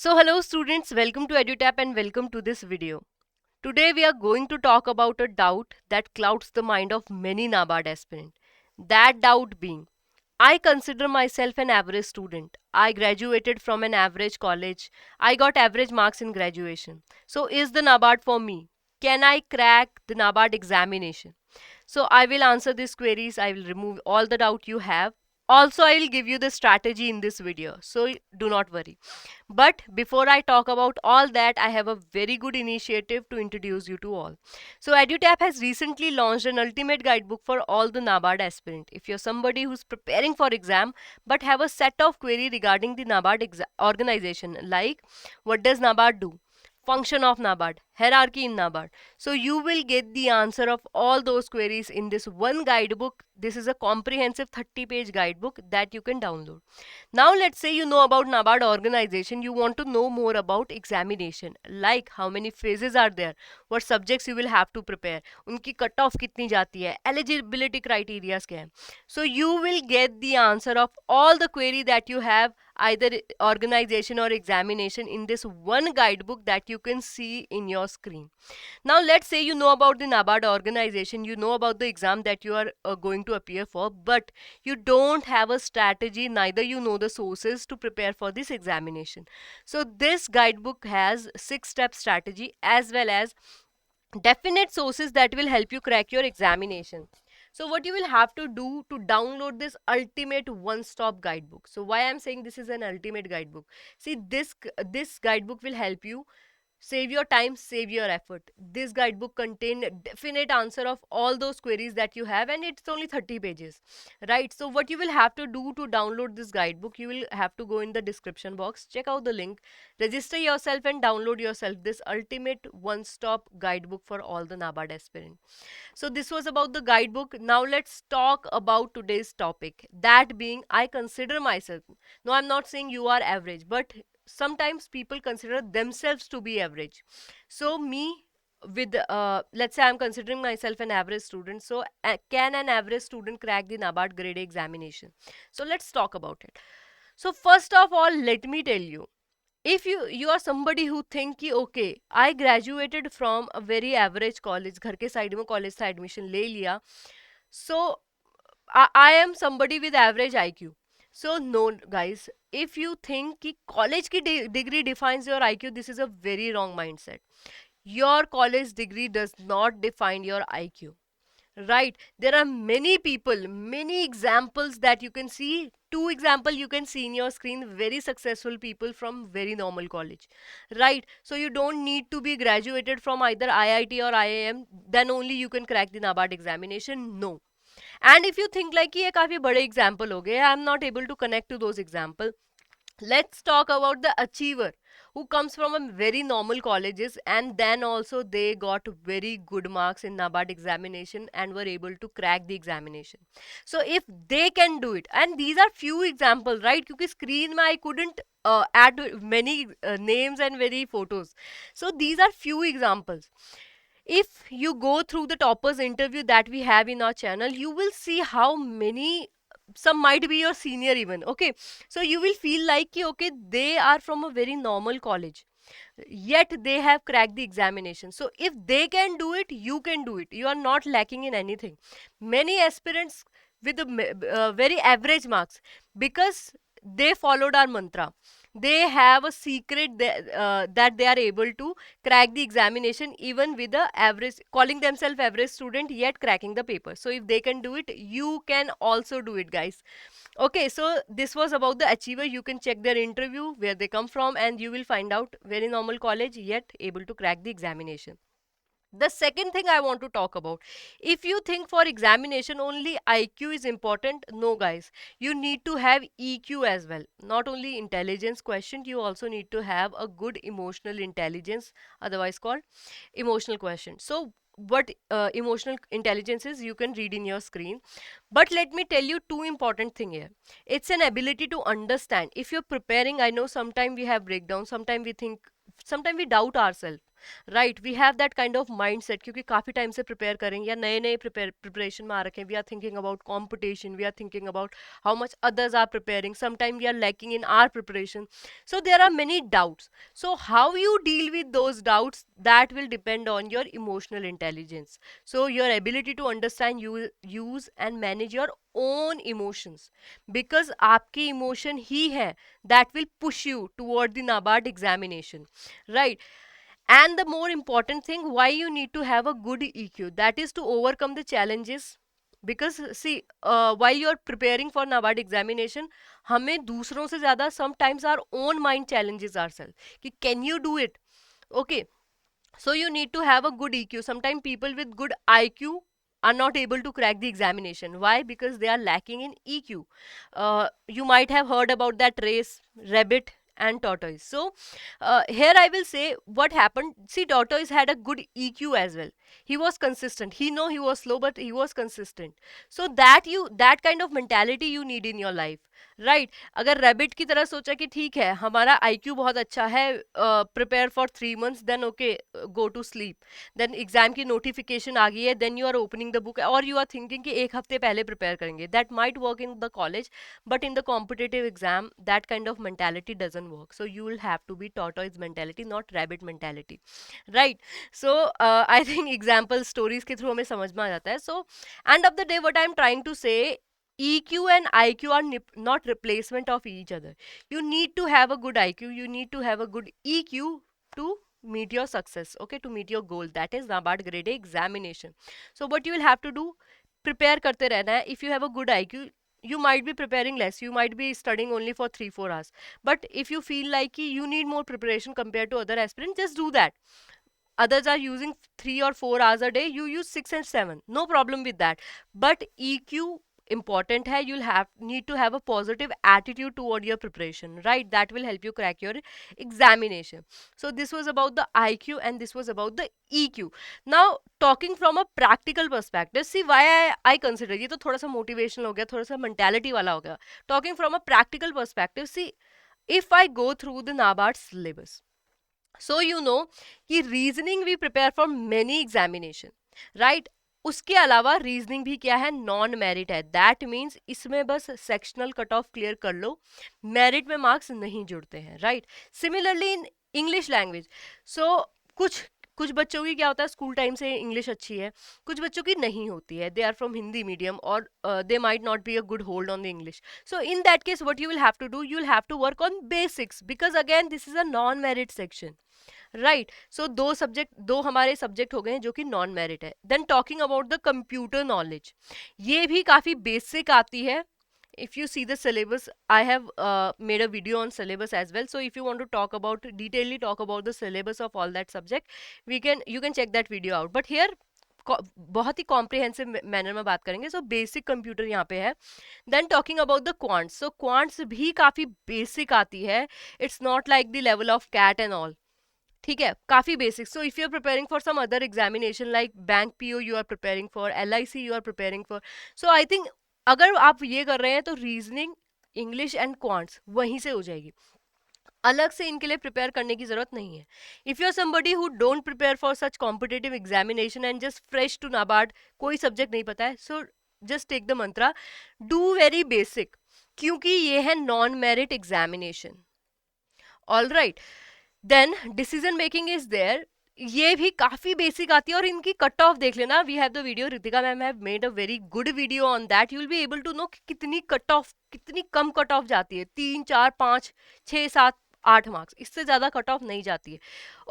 So hello students, welcome to EduTap and welcome to this video. Today we are going to talk about a doubt that clouds the mind of many NABARD aspirants. That doubt being, I consider myself an average student. I graduated from an average college. I got average marks in graduation. So is the NABARD for me? Can I crack the NABARD examination? So I will answer these queries. I will remove all the doubt you have. Also, I will give you the strategy in this video. So do not worry. But before I talk about all that, I have a very good initiative to introduce you to all. So EduTap has recently launched an ultimate guidebook for all the NABARD aspirant. If you're somebody who's preparing for exam but have a set of query regarding the NABARD organization, like what does NABARD do? Function of NABARD, hierarchy in NABARD. So you will get the answer of all those queries in this one guidebook. This is a comprehensive 30-page guidebook that you can download. Now let's say you know about NABARD organization, you want to know more about examination, like how many phases are there, what subjects you will have to prepare, उनकी cut off कितनी जाती है, eligibility criteria क्या है. So you will get the answer of all the query that you have, either organization or examination, in this one guidebook that you can see in your screen. Now let's say you know about the NABARD organization, you know about the exam that you are going to appear for, but you don't have a strategy, neither you know the sources to prepare for this examination. So this guidebook has 6-step strategy as well as definite sources that will help you crack your examination. So what you will have to do to download this ultimate one-stop guidebook. So why I'm saying this is an ultimate guidebook? See, this guidebook will help you save your time, save your effort. This guidebook contains definite answer of all those queries that you have, and it's only 30 pages, right? So what you will have to do to download this guidebook, you will have to go in the description box, check out the link, register yourself and download yourself this ultimate one-stop guidebook for all the NABARD aspirant. So this was about the guidebook. Now let's talk about today's topic, that being, I consider myself. No, I'm not saying you are average, but sometimes people consider themselves to be average. So me, with let's say I'm considering myself an average student. So can an average student crack the NABARD Grade A examination? So let's talk about it. So first of all, let me tell you, if you are somebody who think कि okay, I graduated from a very average college, घर के side में college था, admission ले लिया, so I am somebody with average IQ. So no guys, if you think कि college की degree defines your IQ, this is a very wrong mindset. Your college degree does not define your IQ. Right, there are many people, many examples that you can see. Two example you can see in your screen, very successful people from very normal college, right? So you don't need to be graduated from either IIT or IIM, then only you can crack the NABARD examination. No. And if you think like ये काफी बड़े example हो गए, I am not able to connect to those example. Let's talk about the achiever who comes from a very normal colleges, and then also they got very good marks in NABARD examination and were able to crack the examination. So if they can do it, and these are few examples, right? Because screen mein I couldn't add many names and very photos. So these are few examples. If you go through the toppers interview that we have in our channel, you will see how many, some might be your senior even, okay? So you will feel like ki, okay, they are from a very normal college, yet they have cracked the examination. So if they can do it, you can do it. You are not lacking in anything. Many aspirants with very average marks, because they followed our mantra, they have a secret that they are able to crack the examination even with the average, calling themselves average student, yet cracking the paper. So if they can do it, you can also do it, guys. Okay, so this was about the achiever. You can check their interview, where they come from, and you will find out very normal college, yet able to crack the examination. The second thing I want to talk about, if you think for examination only IQ is important, no guys, you need to have EQ as well. Not only intelligence quotient, you also need to have a good emotional intelligence, otherwise called emotional quotient. So what emotional intelligence is, you can read in your screen. But let me tell you two important thing here. It's an ability to understand. If you're preparing, I know sometimes we have breakdown, sometimes we think, sometimes we doubt ourselves. Right, we have that kind of mindset, क्योंकि काफ़ी time से prepare करेंगे या नए नए preparation में आ रखे हैं, we are thinking about competition, we are thinking about how much others are preparing, sometime we are lacking in our preparation, so there are many doubts. So how you deal with those doubts, that will depend on your emotional intelligence, so your ability to understand, use and manage your own emotions, because आपके emotion ही है that will push you toward the NABARD examination, right? And the more important thing, why you need to have a good EQ, that is to overcome the challenges. Because see, while you are preparing for NABARD examination, हमें दूसरों से ज़्यादा sometimes our own mind challenges ourselves कि can you do it? Okay, so you need to have a good EQ. Sometimes people with good IQ are not able to crack the examination. Why? Because they are lacking in EQ. You might have heard about that race, rabbit and tortoise. So here I will say what happened. See, tortoise had a good EQ as well. He was consistent. He know he was slow, but he was consistent. So that kind of mentality you need in your life, right? अगर rabbit की तरह सोचा कि ठीक है हमारा IQ बहुत अच्छा है, prepare for 3 months, then okay go to sleep, then exam की नोटिफिकेशन आ गई है, then you are opening the book और यू आर थिंकिंग कि एक हफ्ते पहले प्रिपेयर करेंगे, that might work in the college, but in the competitive exam that kind of mentality doesn't work, so you will have to be tortoise mentality, not rabbit mentality, right? So I think example stories के through हमें समझ में आ जाता है. So end of the day what I'm trying to say, EQ and IQ are not replacement of each other. You need to have a good IQ, you need to have a good EQ to meet your success, okay, to meet your goal, that is NABARD Grade A examination. So what you will have to do, prepare करते रहना है. If you have a good IQ, you might be preparing less, you might be studying only for 3-4 hours, but if you feel like you need more preparation compared to other aspirants, just do that. Others are using 3 or 4 hours a day, you use 6 and 7, no problem with that. But EQ important hai, you'll have need to have a positive attitude toward your preparation, right? That will help you crack your examination. So this was about the IQ and this was about the EQ. Now talking from a practical perspective, see why I consider, ये तो थोड़ा सा motivational हो गया, थोड़ा सा mentality वाला हो गया. Talking from a practical perspective, see, if I go through the NABARD syllabus, so you know कि reasoning we prepare for many examination, right? उसके अलावा रीजनिंग भी क्या है, नॉन मेरिट है. दैट मीन्स इसमें बस सेक्शनल कट ऑफ क्लियर कर लो, मेरिट में मार्क्स नहीं जुड़ते हैं, right? Similarly in English language, so कुछ कुछ बच्चों की क्या होता है, स्कूल टाइम से इंग्लिश अच्छी है, कुछ बच्चों की नहीं होती है, they are from Hindi medium और they might not be a good hold on the English. So in that case what you will have to do, you will have to work on basics, because again this is a non merit section, right? So दो हमारे subject हो गए हैं जो कि non merit है. Then talking about the computer knowledge, ये भी काफी बेसिक आती है. If you see the syllabus, I have made a video on syllabus as well, so if you want to talk about detailedly talk about the syllabus of all that subject, you can check that video out. But here बहुत ही comprehensive manner में बात करेंगे. So basic computer यहाँ पे है. Then talking about the quants, so quants भी काफी basic आती है, it's not like the level of CAT and all, ठीक है, काफी basic. So if you are preparing for some other examination like bank PO you are preparing for, LIC you are preparing for, so I think अगर आप ये कर रहे हैं तो रीजनिंग, इंग्लिश एंड क्वांट्स वहीं से हो जाएगी, अलग से इनके लिए प्रिपेयर करने की जरूरत नहीं है. If you are somebody who don't prepare for such competitive examination and just fresh to NABARD, कोई सब्जेक्ट नहीं पता है, so just take the mantra, do very basic, क्योंकि ये है non merit examination. All right, then decision making is there, ये भी काफी बेसिक आती है और इनकी कट ऑफ देख लेना. We have the video, Ritika ma'am have made a very good video on that, you will be able to know कितनी कट ऑफ, कितनी कम कट ऑफ जाती है, 3 4 5 6 7 8 मार्क्स, इससे ज्यादा कट ऑफ नहीं जाती है.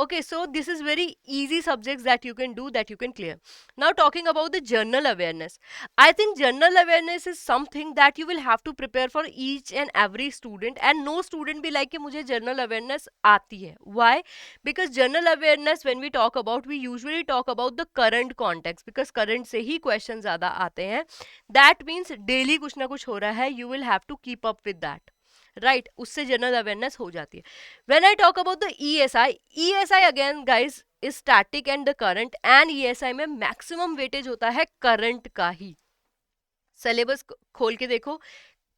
Okay, so this is very easy subjects that you can do, that you can clear. Now talking about the general awareness, I think general awareness is something that you will have to prepare for each and every student, and no student be like कि मुझे general awareness आती है. Why? Because general awareness when we talk about, we usually talk about the current context, because current से ही question ज्यादा आते हैं. That means daily कुछ ना कुछ हो रहा है, you will have to keep up with that, right? उससे जनरल अवेयरनेस हो जाती है. When I talk about the ESI again guys is static and the current, and ESI में मैक्सिमम वेटेज होता है करंट का ही. सिलेबस खोल के देखो,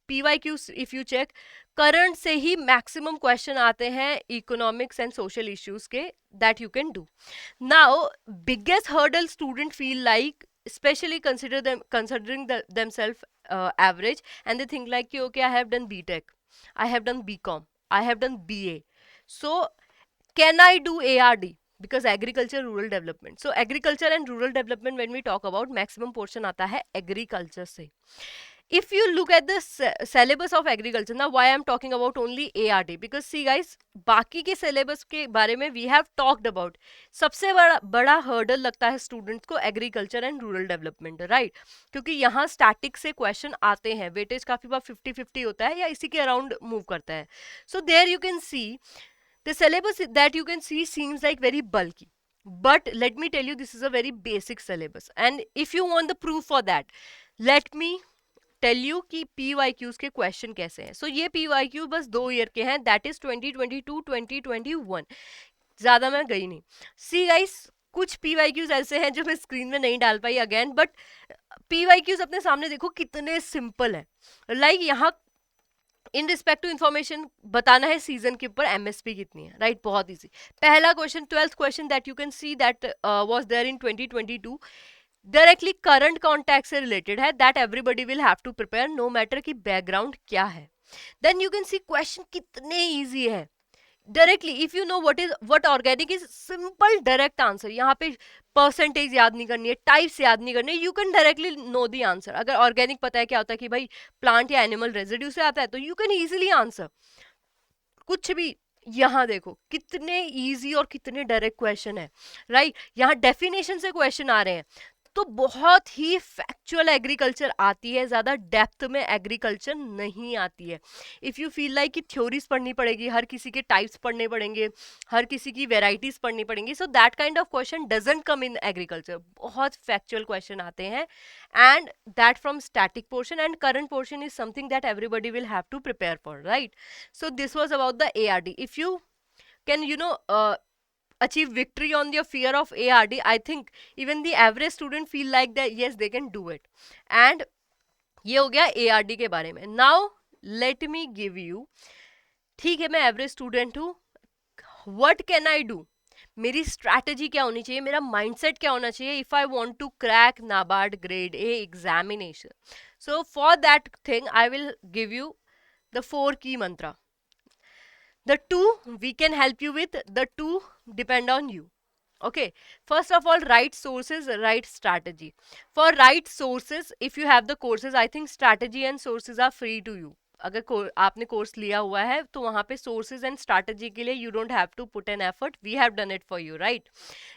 PYQ if you check, current से ही मैक्सिमम क्वेश्चन आते हैं इकोनॉमिक्स एंड सोशल इश्यूज के, that you can do. Now biggest hurdle student feel like, especially considering themselves average, and they think like कि okay, I have done BTech, I have done BCom, I have done BA, so can I do ARD? Because agriculture rural development, so agriculture and rural development, when we talk about, maximum portion आता है agriculture से. If you look at the syllabus of agriculture, now why I'm talking about only ARD, because see guys, बाकी के syllabus के बारे में we have talked about. सबसे बड़ा hurdle लगता है students को agriculture and rural development, right? क्योंकि यहाँ static से question आते हैं, weightage काफी बार 50-50 होता है या इसी के around move करता है. So there you can see the syllabus that you can see seems like very bulky, but let me tell you, this is a very basic syllabus, and if you want the proof for that, let me tell you कि PYQs के question कैसे हैं. सो ये PYQ बस 2 year के हैं, that is 2022-2021. ज्यादा मैं गई नहीं. सी गाइस, कुछ PYQs ऐसे हैं जो मैं स्क्रीन में नहीं डाल पाई अगेन, बट PYQs अपने सामने देखो कितने सिंपल है. लाइक यहाँ इन रिस्पेक्ट टू इन्फॉर्मेशन बताना है सीजन के ऊपर MSP कितनी है, राइट? बहुत इजी. पहला question, 12th question that you can see that was there in 2022, directly current contact से रिलेटेड है, that everybody will have to prepare, no matter कि बैकग्राउंड क्या है. Then you can see question कितने easy है. Directly if you know what organic is, simple direct answer. यहाँ पे percentage याद नहीं करनी है, टाइप्स याद नहीं करनी है, you can directly know the answer. अगर ऑर्गेनिक पता है क्या होता है कि भाई प्लांट या एनिमल रेजिड्यू से आता है, तो यू कैन इजीली आंसर कुछ भी. यहाँ देखो कितने इजी और कितने डायरेक्ट क्वेश्चन है, राइट? यहाँ डेफिनेशन से क्वेश्चन आ रहे हैं, तो बहुत ही फैक्चुअल एग्रीकल्चर आती है, ज़्यादा डेप्थ में एग्रीकल्चर नहीं आती है. इफ़ यू फील लाइक कि थ्योरीज पढ़नी पड़ेगी, हर किसी के टाइप्स पढ़ने पड़ेंगे, हर किसी की वेराइटीज पढ़नी पड़ेंगी, so that kind of question doesn't come in agriculture. बहुत फैक्चुअल क्वेश्चन आते हैं, and that from static portion, and current portion is something that everybody will have to prepare for, right? So this was about the ARD. If you can achieve victory on your fear of ARD, I think even the average student feel like that yes they can do it. And ये हो गया ARD के बारे में. Now let me give you, ठीक है मैं average student हूँ, what can I do? मेरी स्ट्रैटेजी क्या होनी चाहिए, मेरा माइंडसेट क्या होना चाहिए if I want to crack NABARD Grade A examination. So for that thing I will give you the 4 key mantra. The 2 we can help you with, the 2 depend on you. Okay, first of all, right sources, right strategy. For right sources, if you have the courses, I think strategy and sources are free to you. अगर आपने course लिया हुआ है तो वहाँ पे sources and strategy के लिए you don't have to put an effort, we have done it for you, right?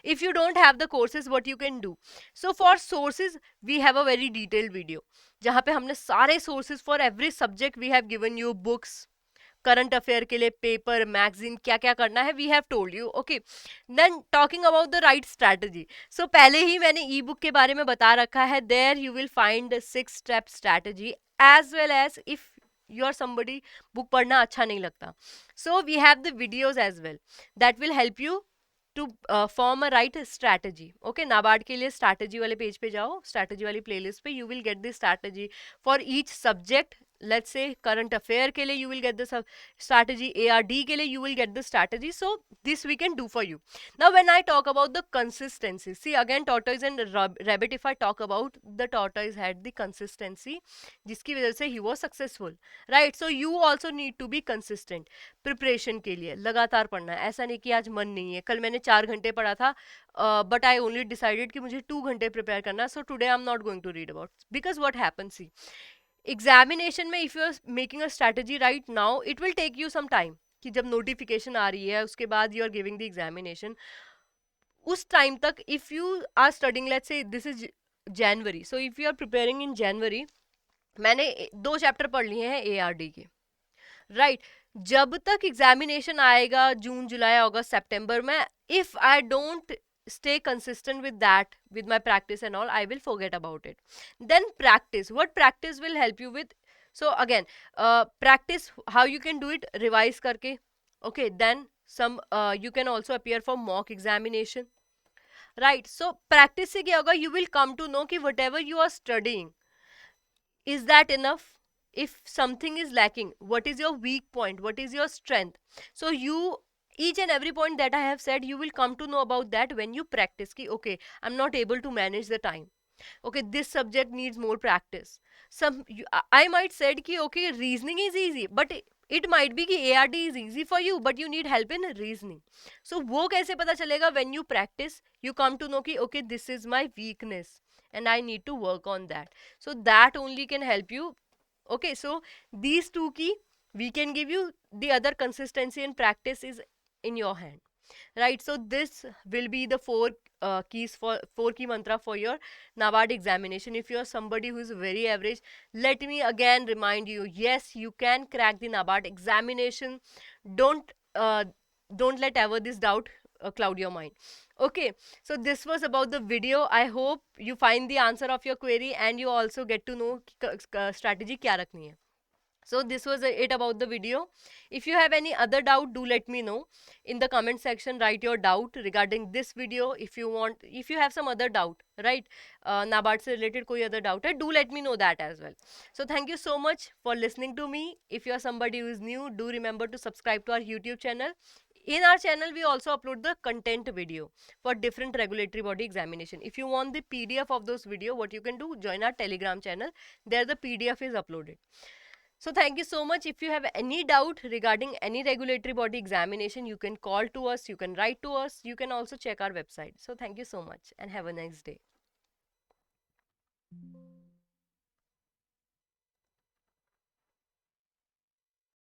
If you don't have the courses, what you can do? So for sources we have a very detailed video जहाँ पे हमने सारे sources for every subject we have given you, books, current affair के लिए paper, magazine, क्या क्या करना है, we have told you. Okay, then talking about the right strategy. सो पहले ही मैंने ई बुक के बारे में बता रखा है, there you will find 6 step strategy, as well as if you are somebody book पढ़ना अच्छा नहीं लगता, so we have the videos as well that will help you to form a right strategy. Okay, NABARD के लिए strategy वाले page पे जाओ, strategy वाली प्लेलिस्ट पे, you will get the strategy for each subject. Let's say current affair के लिए you will get the strategy, ARD के लिए you will get the strategy. So this we can do for you. Now when I talk about the consistency, see again tortoise and rabbit, if I talk about, the tortoise had the consistency जिसकी वजह से he was successful, right? So you also need to be consistent. Preparation के लिए लगातार पढ़ना है, ऐसा नहीं कि आज मन नहीं है. कल मैंने 4 घंटे पढ़ा था, but I only decided कि मुझे 2 घंटे prepare करना, so today I'm not going to read about, because what happens, see, examination में if you are making a strategy right now, it will take you some time, कि जब notification आ रही है उसके बाद you are giving the examination, उस time तक if you are studying, let's say this is January, so if you are preparing in January, मैंने 2 चैप्टर पढ़ लिए हैं ARD के, राइट? जब तक एग्जामिनेशन आएगा जून, जुलाई, अगस्त, सितंबर में, if I don't stay consistent with that, with my practice and all, I will forget about it. Then practice, what practice will help you with? So again, practice, how you can do it, revise karke. Okay, then some you can also appear for mock examination, right? So practice se kya hoga, you will come to know ki whatever you are studying, is that enough? if something is lacking, what is your weak point, what is your strength. So you, each and every point that I have said, you will come to know about that when you practice ki okay, I'm not able to manage the time, okay, this subject needs more practice. I might said ki okay, reasoning is easy, but it might be ki ARD is easy for you, but you need help in reasoning. So वो कैसे पता चलेगा? When you practice, you come to know ki okay, this is my weakness and I need to work on that. So that only can help you. Okay, so these two key we can give you, the other consistency and practice is in your hand, right? So this will be the keys for four key mantra for your NABARD examination. If you are somebody who is very average, let me again remind you, yes, you can crack the NABARD examination. Don't don't let ever this doubt cloud your mind. Okay, so this was about the video. I hope you find the answer of your query and you also get to know strategy kya rakhni hai. So this was it about the video. If you have any other doubt, do let me know in the comment section. Write your doubt regarding this video. If you want, if you have some other doubt, right, NABARD se related koi other doubt hai, do let me know that as well. So thank you so much for listening to me. If you are somebody who is new, do remember to subscribe to our YouTube channel. In our channel, we also upload the content video for different regulatory body examination. If you want the PDF of those video, what you can do, join our Telegram channel. There the PDF is uploaded. So thank you so much. If you have any doubt regarding any regulatory body examination, you can call to us, you can write to us, you can also check our website. So thank you so much and have a nice day.